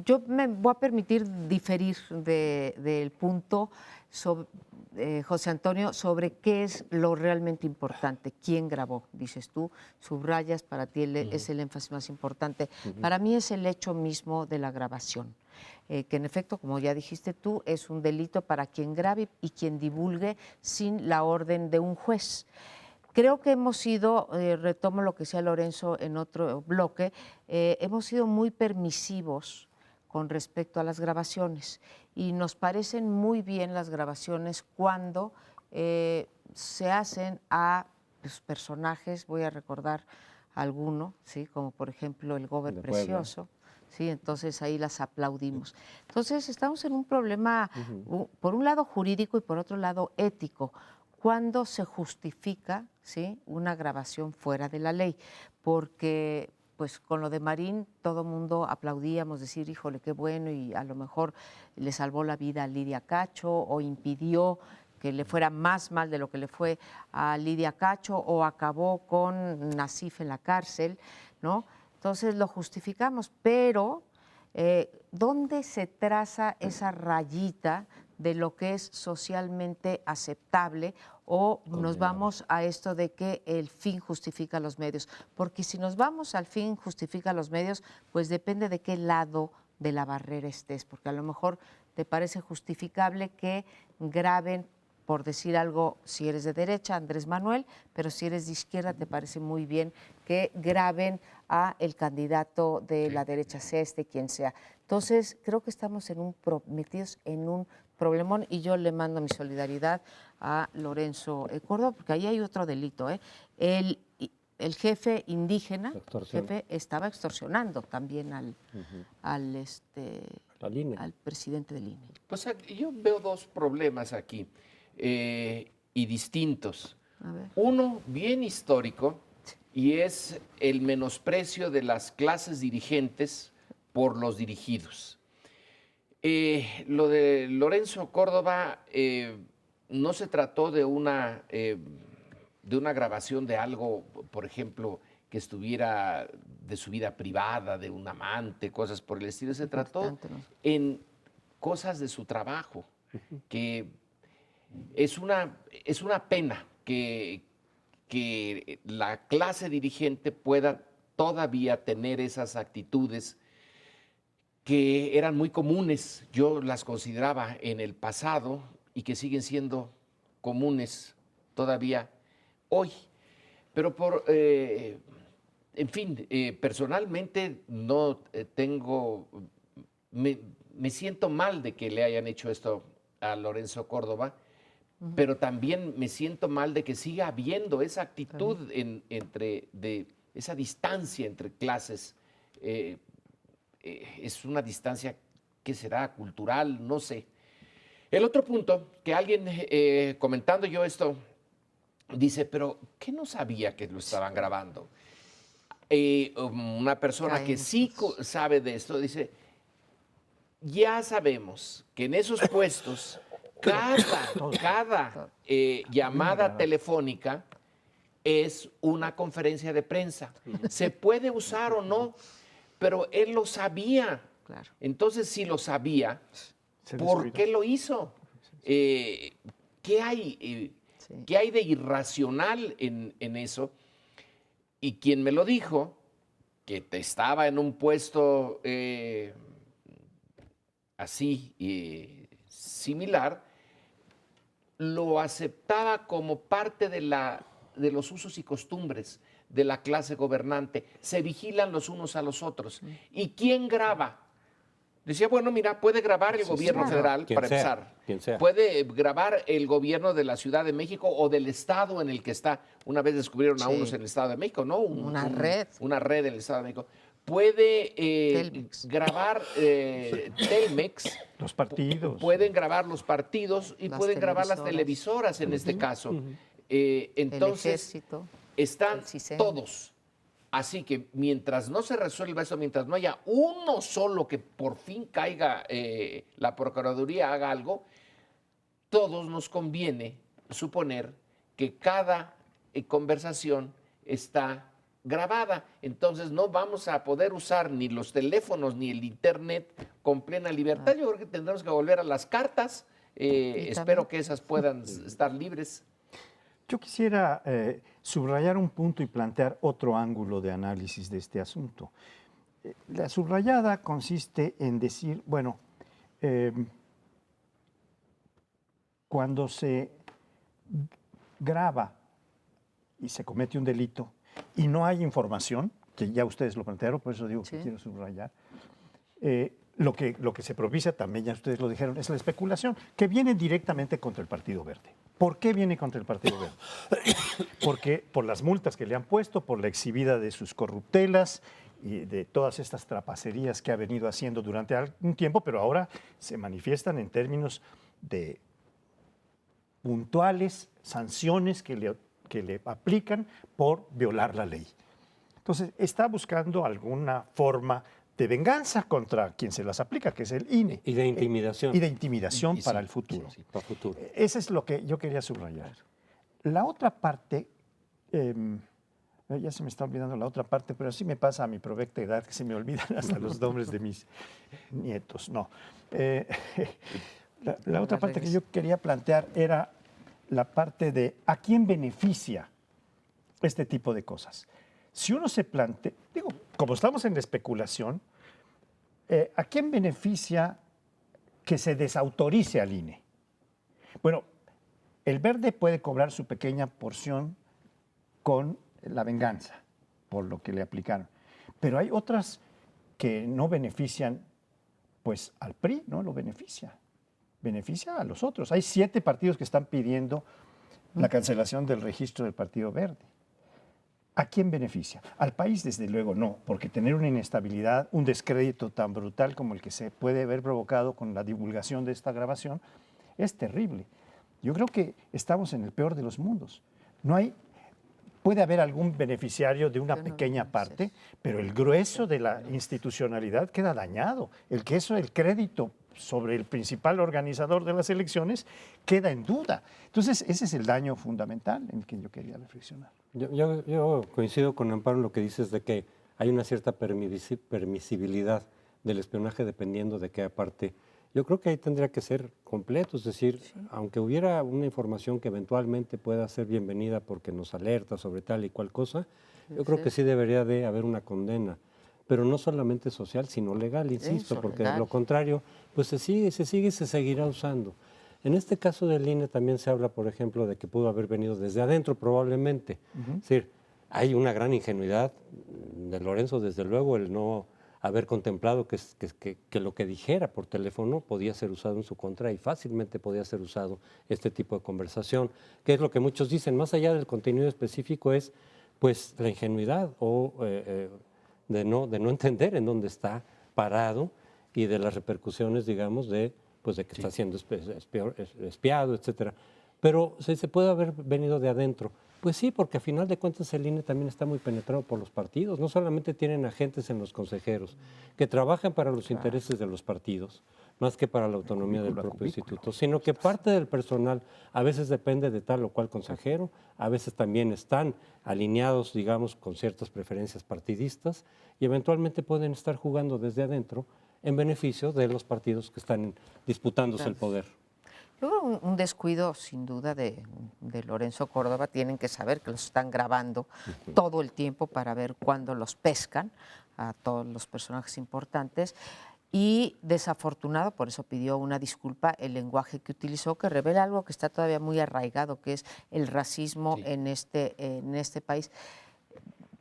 Yo me voy a permitir diferir del punto, José Antonio, sobre qué es lo realmente importante. ¿Quién grabó? Dices tú, subrayas, para ti es el énfasis más importante. Para mí es el hecho mismo de la grabación, que en efecto, como ya dijiste tú, es un delito para quien grabe y quien divulgue sin la orden de un juez. Creo que hemos sido, retomo lo que decía Lorenzo en otro bloque, hemos sido muy permisivos con respecto a las grabaciones y nos parecen muy bien las grabaciones cuando se hacen a los personajes, voy a recordar alguno, ¿sí? Como por ejemplo el Gober Precioso. Sí, entonces ahí las aplaudimos. Entonces estamos en un problema, por un lado jurídico y por otro lado ético, cuando se justifica, ¿sí?, una grabación fuera de la ley, porque pues con lo de Marín todo el mundo aplaudíamos, decir, híjole, qué bueno, y a lo mejor le salvó la vida a Lidia Cacho o impidió que le fuera más mal de lo que le fue a Lidia Cacho o acabó con Nasif en la cárcel, ¿no? Entonces lo justificamos, pero ¿dónde se traza esa rayita de lo que es socialmente aceptable o nos vamos a esto de que el fin justifica los medios? Porque si nos vamos al fin justifica los medios, pues depende de qué lado de la barrera estés, porque a lo mejor te parece justificable que graben, por decir algo, si eres de derecha, Andrés Manuel, pero si eres de izquierda te parece muy bien que graben a el candidato de la derecha, sea quien sea. Entonces, creo que estamos metidos en un problemón y yo le mando mi solidaridad a Lorenzo Córdoba, porque ahí hay otro delito. El jefe indígena estaba extorsionando también al presidente del INE. Pues yo veo dos problemas aquí y distintos. Uno bien histórico y es el menosprecio de las clases dirigentes por los dirigidos. Lo de Lorenzo Córdoba no se trató de una grabación de algo, por ejemplo, que estuviera de su vida privada, de un amante, cosas por el estilo. Se trató en cosas de su trabajo, que es una pena que la clase dirigente pueda todavía tener esas actitudes que eran muy comunes, yo las consideraba en el pasado y que siguen siendo comunes todavía hoy. Pero en fin, personalmente no tengo, me siento mal de que le hayan hecho esto a Lorenzo Córdoba, pero también me siento mal de que siga habiendo esa actitud de esa distancia entre clases. Es una distancia que será cultural, no sé. El otro punto, que alguien comentando yo esto, dice, pero ¿qué no sabía que lo estaban grabando? Una persona que sí sabe de esto dice, ya sabemos que en esos puestos cada llamada telefónica es una conferencia de prensa. Se puede usar o no, pero él lo sabía. Claro. Entonces, si lo sabía, ¿por qué lo hizo? ¿Qué hay de irracional en eso? Y quien me lo dijo, que estaba en un puesto así similar, lo aceptaba como parte de los usos y costumbres de la clase gobernante. Se vigilan los unos a los otros. ¿Y quién graba? Decía, bueno, mira, puede grabar el gobierno federal, para empezar. Quien sea. Puede grabar el gobierno de la Ciudad de México o del estado en el que está. Una vez descubrieron a unos en el Estado de México, ¿no? Una red. Una red en el Estado de México. Puede grabar Telmex. Los partidos. Pueden grabar los partidos y pueden grabar las televisoras en este caso. Entonces, el ejército, están todos. Así que mientras no se resuelva eso, mientras no haya uno solo que por fin caiga, la Procuraduría haga algo, todos nos conviene suponer que cada conversación está grabada. Entonces no vamos a poder usar ni los teléfonos ni el internet con plena libertad. Yo creo que tendremos que volver a las cartas. Espero que esas puedan estar libres. Yo quisiera subrayar un punto y plantear otro ángulo de análisis de este asunto. La subrayada consiste en decir, bueno, cuando se graba y se comete un delito y no hay información, que ya ustedes lo plantearon, por eso digo que quiero subrayar, lo que se propicia, también ya ustedes lo dijeron, es la especulación, que viene directamente contra el Partido Verde. ¿Por qué viene contra el Partido Verde? Porque por las multas que le han puesto, por la exhibida de sus corruptelas y de todas estas trapacerías que ha venido haciendo durante algún tiempo, pero ahora se manifiestan en términos de puntuales sanciones que le aplican por violar la ley. Entonces, está buscando alguna forma de venganza contra quien se las aplica, que es el INE. Y de intimidación. Y de intimidación para el futuro. Sí, para el futuro. Eso es lo que yo quería subrayar. La otra parte, ya se me está olvidando la otra parte, pero así me pasa a mi provecta edad, que se me olvidan hasta los nombres de mis nietos. No. La otra parte que yo quería plantear era la parte de a quién beneficia este tipo de cosas. Si uno se plantea, digo, como estamos en la especulación, ¿a quién beneficia que se desautorice al INE? Bueno, el Verde puede cobrar su pequeña porción con la venganza por lo que le aplicaron, pero hay otras que no benefician, pues al PRI no lo beneficia a los otros. Hay 7 partidos que están pidiendo la cancelación del registro del Partido Verde. ¿A quién beneficia? Al país, desde luego, no, porque tener una inestabilidad, un descrédito tan brutal como el que se puede haber provocado con la divulgación de esta grabación es terrible. Yo creo que estamos en el peor de los mundos. Puede haber algún beneficiario de una pequeña parte, pero el grueso de la institucionalidad queda dañado. El crédito sobre el principal organizador de las elecciones queda en duda. Entonces, ese es el daño fundamental en el que yo quería reflexionar. Yo coincido con Amparo en lo que dices de que hay una cierta permisibilidad del espionaje dependiendo de qué parte. Yo creo que ahí tendría que ser completo, es decir, aunque hubiera una información que eventualmente pueda ser bienvenida porque nos alerta sobre tal y cual cosa, yo creo que sí debería de haber una condena, pero no solamente social, sino legal, insisto, porque de lo contrario, pues se sigue y se seguirá usando. En este caso del INE también se habla, por ejemplo, de que pudo haber venido desde adentro probablemente. Es decir, hay una gran ingenuidad de Lorenzo, desde luego, el no haber contemplado que lo que dijera por teléfono podía ser usado en su contra y fácilmente podía ser usado este tipo de conversación, que es lo que muchos dicen, más allá del contenido específico es pues la ingenuidad o de no entender en dónde está parado y de las repercusiones, digamos, de que está siendo espiado, etcétera. Pero se puede haber venido de adentro. Pues sí, porque a final de cuentas el INE también está muy penetrado por los partidos. No solamente tienen agentes en los consejeros que trabajan para los intereses de los partidos, más que para la autonomía del propio instituto, sino que parte del personal a veces depende de tal o cual consejero, a veces también están alineados, digamos, con ciertas preferencias partidistas y eventualmente pueden estar jugando desde adentro en beneficio de los partidos que están disputándose el poder. Yo creo un descuido, sin duda, de Lorenzo Córdoba. Tienen que saber que los están grabando todo el tiempo para ver cuándo los pescan a todos los personajes importantes. Y desafortunado, por eso pidió una disculpa, el lenguaje que utilizó, que revela algo que está todavía muy arraigado, que es el racismo en este país.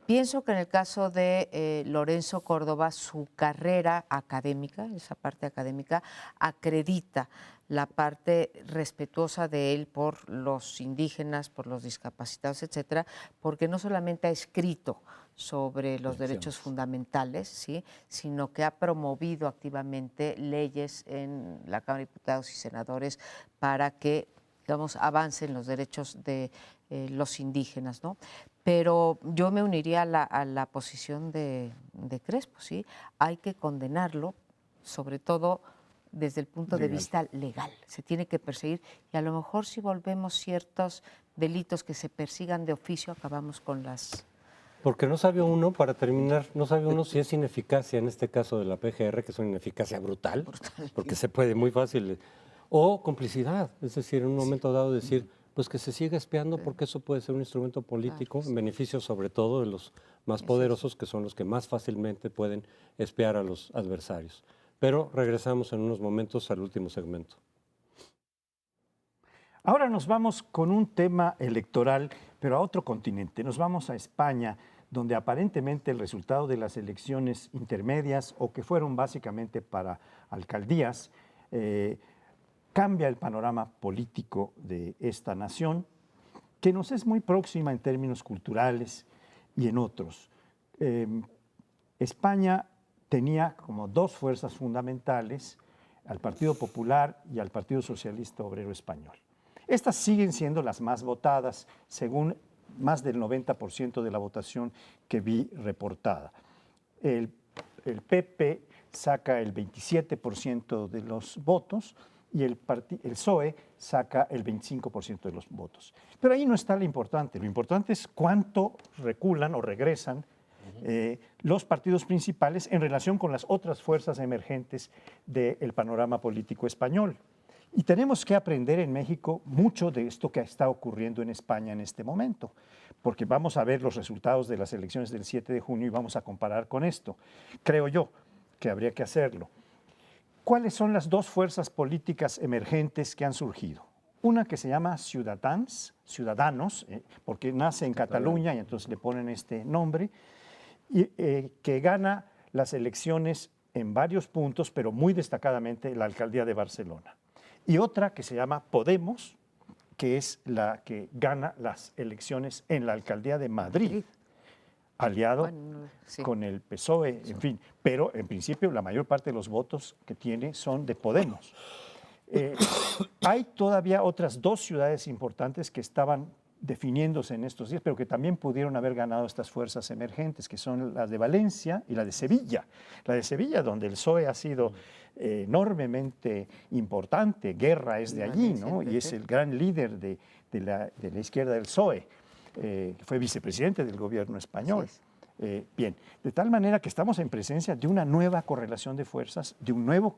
Pienso que en el caso de Lorenzo Córdoba, su carrera académica, esa parte académica, acredita la parte respetuosa de él por los indígenas, por los discapacitados, etcétera, porque no solamente ha escrito sobre los derechos fundamentales, ¿sí?, sino que ha promovido activamente leyes en la Cámara de Diputados y Senadores para que, digamos, avancen los derechos de los indígenas, ¿no? Pero yo me uniría a la posición de Crespo, ¿sí? Hay que condenarlo, sobre todo desde el punto de vista legal. Se tiene que perseguir y a lo mejor si volvemos ciertos delitos que se persigan de oficio, acabamos con las... Porque no sabe uno, para terminar, no sabe uno si es ineficacia, en este caso de la PGR, que es una ineficacia brutal, porque se puede muy fácil, o complicidad, es decir, en un momento dado decir, pues que se siga espiando porque eso puede ser un instrumento político en beneficio sobre todo de los más poderosos, que son los que más fácilmente pueden espiar a los adversarios. Pero regresamos en unos momentos al último segmento. Ahora nos vamos con un tema electoral, pero a otro continente. Nos vamos a España, donde aparentemente el resultado de las elecciones intermedias, o que fueron básicamente para alcaldías, cambia el panorama político de esta nación, que nos es muy próxima en términos culturales y en otros. España tenía como dos fuerzas fundamentales, al Partido Popular y al Partido Socialista Obrero Español. Estas siguen siendo las más votadas, según más del 90% de la votación que vi reportada. El PP saca el 27% de los votos y el PSOE saca el 25% de los votos. Pero ahí no está lo importante es cuánto reculan o regresan los partidos principales en relación con las otras fuerzas emergentes del panorama político español. Y tenemos que aprender en México mucho de esto que está ocurriendo en España en este momento, porque vamos a ver los resultados de las elecciones del 7 de junio y vamos a comparar con esto. Creo yo que habría que hacerlo. ¿Cuáles son las dos fuerzas políticas emergentes que han surgido? Una que se llama Ciudadanos, porque nace en Cataluña y entonces le ponen este nombre, y, que gana las elecciones en varios puntos, pero muy destacadamente la alcaldía de Barcelona. Y otra que se llama Podemos, que es la que gana las elecciones en la alcaldía de Madrid, aliado con el PSOE, en fin. Pero en principio la mayor parte de los votos que tiene son de Podemos. Hay todavía otras dos ciudades importantes que estaban definiéndose en estos días, pero que también pudieron haber ganado estas fuerzas emergentes, que son las de Valencia y la de Sevilla. La de Sevilla, donde el PSOE ha sido enormemente importante. Guerra es de allí, ¿no? Y es el gran líder de la izquierda del PSOE. Fue vicepresidente del gobierno español. Bien, de tal manera que estamos en presencia de una nueva correlación de fuerzas, de un nuevo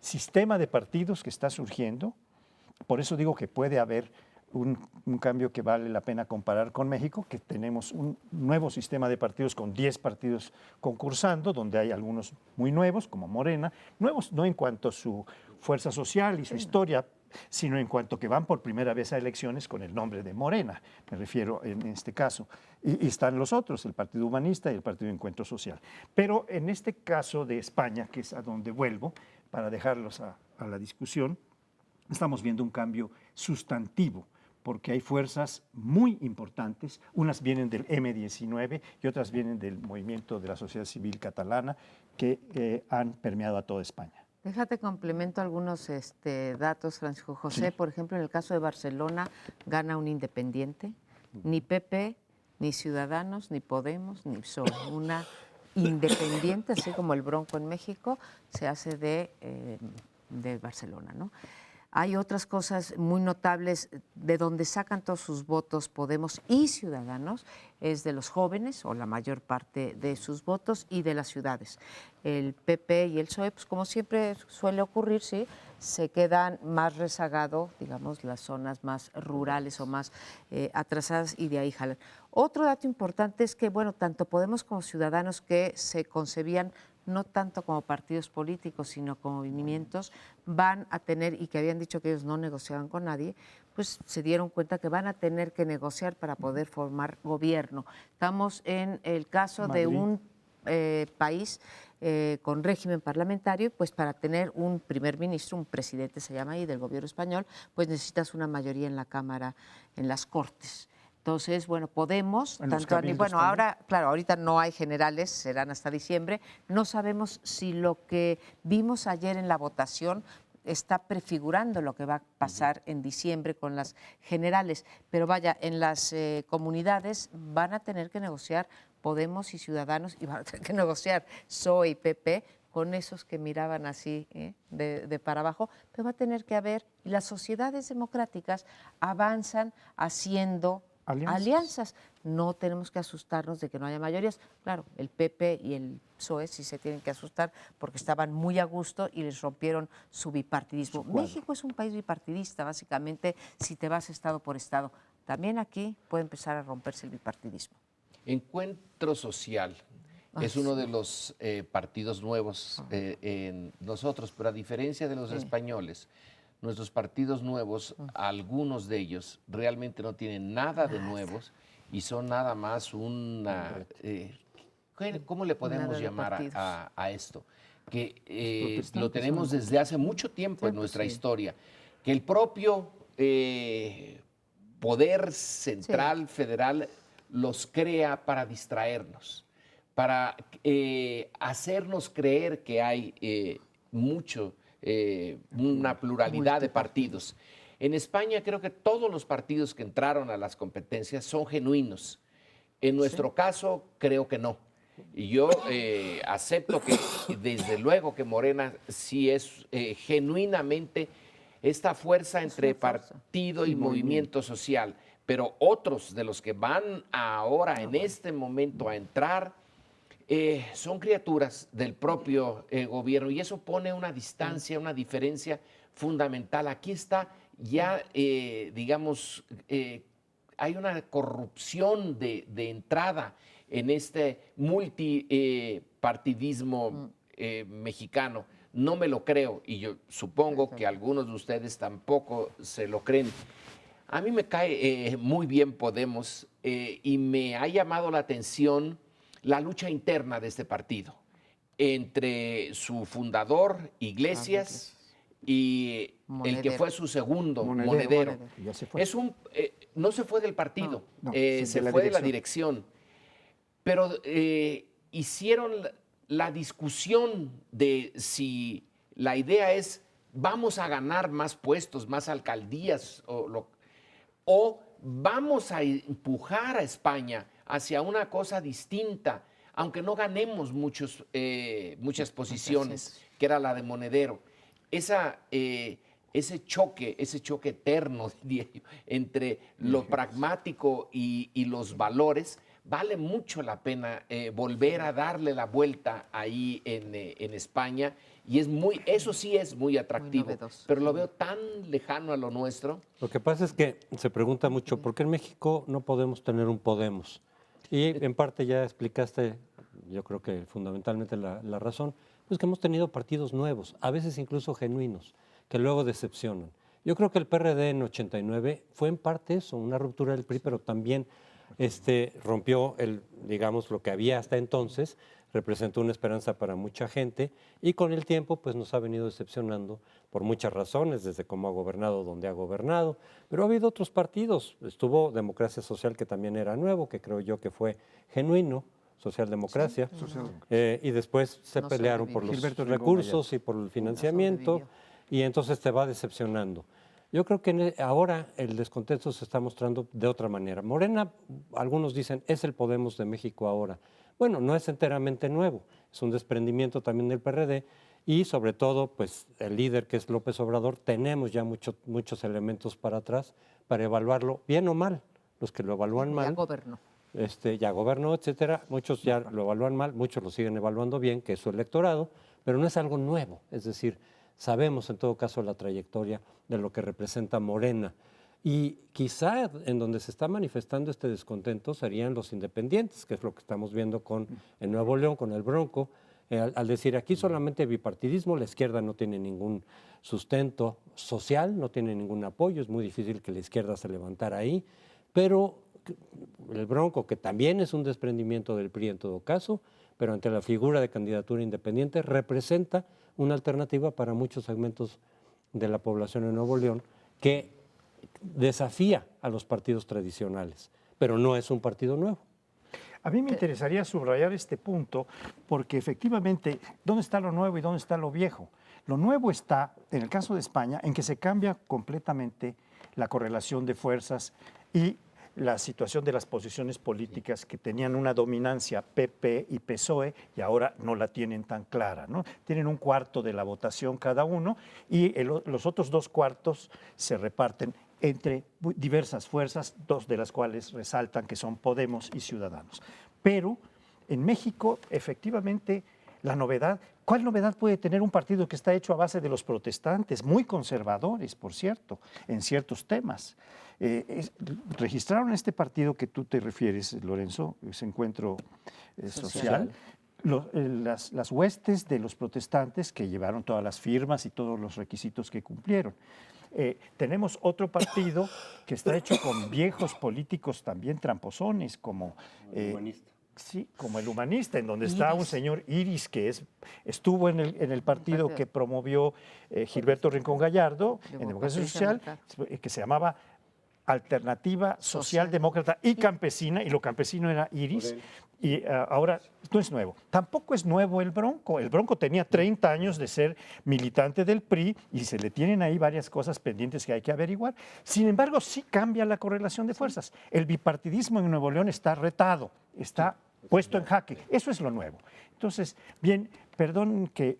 sistema de partidos que está surgiendo. Por eso digo que puede haber un cambio que vale la pena comparar con México, que tenemos un nuevo sistema de partidos con 10 partidos concursando, donde hay algunos muy nuevos, como Morena, nuevos no en cuanto a su fuerza social y su historia, sino en cuanto que van por primera vez a elecciones con el nombre de Morena, me refiero en este caso. Y están los otros, el Partido Humanista y el Partido de Encuentro Social. Pero en este caso de España, que es a donde vuelvo, para dejarlos a la discusión, estamos viendo un cambio sustantivo, porque hay fuerzas muy importantes, unas vienen del M19 y otras vienen del movimiento de la sociedad civil catalana, que han permeado a toda España. Déjate complemento algunos datos, Francisco José. Sí. Por ejemplo, en el caso de Barcelona gana un independiente, ni PP, ni Ciudadanos, ni Podemos, ni PSOE. Una independiente, así como el Bronco en México, se hace de Barcelona, ¿no? Hay otras cosas muy notables de donde sacan todos sus votos Podemos y Ciudadanos, es de los jóvenes, o la mayor parte de sus votos, y de las ciudades. El PP y el PSOE, pues como siempre suele ocurrir, sí, se quedan más rezagados, digamos, las zonas más rurales o más atrasadas, y de ahí jalan. Otro dato importante es que, bueno, tanto Podemos como Ciudadanos, que se concebían no tanto como partidos políticos, sino como movimientos, van a tener, y que habían dicho que ellos no negociaban con nadie, pues se dieron cuenta que van a tener que negociar para poder formar gobierno. Estamos en el caso Madrid. De un país con régimen parlamentario, pues para tener un primer ministro, un presidente se llama ahí, del gobierno español, pues necesitas una mayoría en la Cámara, en las Cortes. Entonces, bueno, Podemos, bueno, ahora, claro, ahorita no hay generales, serán hasta diciembre. No sabemos si lo que vimos ayer en la votación está prefigurando lo que va a pasar en diciembre con las generales. Pero vaya, en las comunidades van a tener que negociar Podemos y Ciudadanos, y van a tener que negociar PSOE y PP con esos que miraban así de para abajo, pero va a tener que haber, y las sociedades democráticas avanzan haciendo alianzas. No tenemos que asustarnos de que no haya mayorías. Claro, el PP y el PSOE sí se tienen que asustar porque estaban muy a gusto y les rompieron su bipartidismo. México es un país bipartidista, básicamente, si te vas estado por estado. También aquí puede empezar a romperse el bipartidismo. Encuentro Social es uno de los partidos nuevos en nosotros, pero a diferencia de los españoles, nuestros partidos nuevos, algunos de ellos realmente no tienen nada de nuevos y son nada más una... ¿cómo le podemos llamar a esto? Que lo tenemos desde hace mucho tiempo en nuestra historia, que el propio poder central, federal, los crea para distraernos, para hacernos creer que hay una pluralidad de partidos. En España creo que todos los partidos que entraron a las competencias son genuinos. En nuestro caso creo que no. Y yo acepto que desde luego que Morena sí es genuinamente esta fuerza entre partido y movimiento social, pero otros de los que van ahora en este momento a entrar son criaturas del propio gobierno y eso pone una distancia, una diferencia fundamental. Aquí está ya, digamos, hay una corrupción de entrada en este multipartidismo mexicano. No me lo creo y yo supongo que algunos de ustedes tampoco se lo creen. A mí me cae muy bien Podemos y me ha llamado la atención la lucha interna de este partido entre su fundador, Iglesias, y el que fue su segundo, Monedero. Ya se fue. No se fue del partido, No, se fue de la dirección, pero hicieron la discusión de si la idea es vamos a ganar más puestos, más alcaldías o vamos a empujar a España hacia una cosa distinta, aunque no ganemos muchas posiciones, que era la de Monedero. Ese choque eterno, diría yo, entre lo pragmático y los valores, vale mucho la pena volver a darle la vuelta ahí en España. Y eso sí es muy atractivo, pero lo veo tan lejano a lo nuestro. Lo que pasa es que se pregunta mucho, ¿por qué en México no podemos tener un Podemos? Y en parte ya explicaste, yo creo que fundamentalmente la razón, pues que hemos tenido partidos nuevos, a veces incluso genuinos, que luego decepcionan. Yo creo que el PRD en 89 fue en parte eso, una ruptura del PRI, pero también rompió digamos, lo que había hasta entonces, representó una esperanza para mucha gente y con el tiempo pues nos ha venido decepcionando por muchas razones, desde cómo ha gobernado, donde ha gobernado, pero ha habido otros partidos, estuvo Democracia Social que también era nuevo, que creo yo que fue genuino, Socialdemocracia, y después se pelearon por los recursos y por el financiamiento y entonces te va decepcionando. Yo creo que ahora el descontento se está mostrando de otra manera. Morena, algunos dicen, es el Podemos de México ahora. Bueno, no es enteramente nuevo, es un desprendimiento también del PRD y sobre todo, pues el líder que es López Obrador, tenemos ya muchos elementos para atrás para evaluarlo bien o mal. Los que lo evalúan mal. Ya gobernó. Ya gobernó, etcétera. Muchos ya lo evalúan mal, muchos lo siguen evaluando bien, que es su electorado, pero no es algo nuevo. Es decir, sabemos en todo caso la trayectoria de lo que representa Morena. Y quizá en donde se está manifestando este descontento serían los independientes, que es lo que estamos viendo en Nuevo León, con el Bronco, al decir aquí solamente bipartidismo, la izquierda no tiene ningún sustento social, no tiene ningún apoyo, es muy difícil que la izquierda se levantara ahí, pero el Bronco, que también es un desprendimiento del PRI en todo caso, pero ante la figura de candidatura independiente, representa una alternativa para muchos segmentos de la población en Nuevo León que desafía a los partidos tradicionales, pero no es un partido nuevo. A mí me interesaría subrayar este punto porque efectivamente, ¿dónde está lo nuevo y dónde está lo viejo? Lo nuevo está, en el caso de España, en que se cambia completamente la correlación de fuerzas y la situación de las posiciones políticas que tenían una dominancia PP y PSOE y ahora no la tienen tan clara, ¿no? Tienen un cuarto de la votación cada uno y los otros 2 cuartos se reparten entre diversas fuerzas, 2 de las cuales resaltan que son Podemos y Ciudadanos. Pero en México, efectivamente, la novedad, ¿cuál novedad puede tener un partido que está hecho a base de los protestantes, muy conservadores, por cierto, en ciertos temas? Registraron este partido que tú te refieres, Lorenzo, ese encuentro social, las huestes de los protestantes que llevaron todas las firmas y todos los requisitos que cumplieron. Tenemos otro partido que está hecho con viejos políticos también tramposones, como sí, como el Humanista, en donde está un señor Iris que estuvo en el partido que promovió Gilberto Rincón Gallardo, en Democracia Social, que se llamaba Alternativa Socialdemócrata y Campesina, y lo campesino era Iris. Y ahora no es nuevo. Tampoco es nuevo el Bronco. El Bronco tenía 30 años de ser militante del PRI y se le tienen ahí varias cosas pendientes que hay que averiguar. Sin embargo, sí cambia la correlación de fuerzas. El bipartidismo en Nuevo León está retado, está puesto en jaque. Eso es lo nuevo. Entonces, bien, perdón que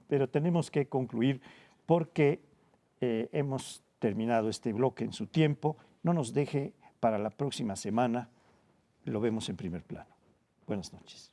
pero tenemos que concluir porque hemos terminado este bloque en su tiempo. No nos deje para la próxima semana. Lo vemos en primer plano. Buenas noches.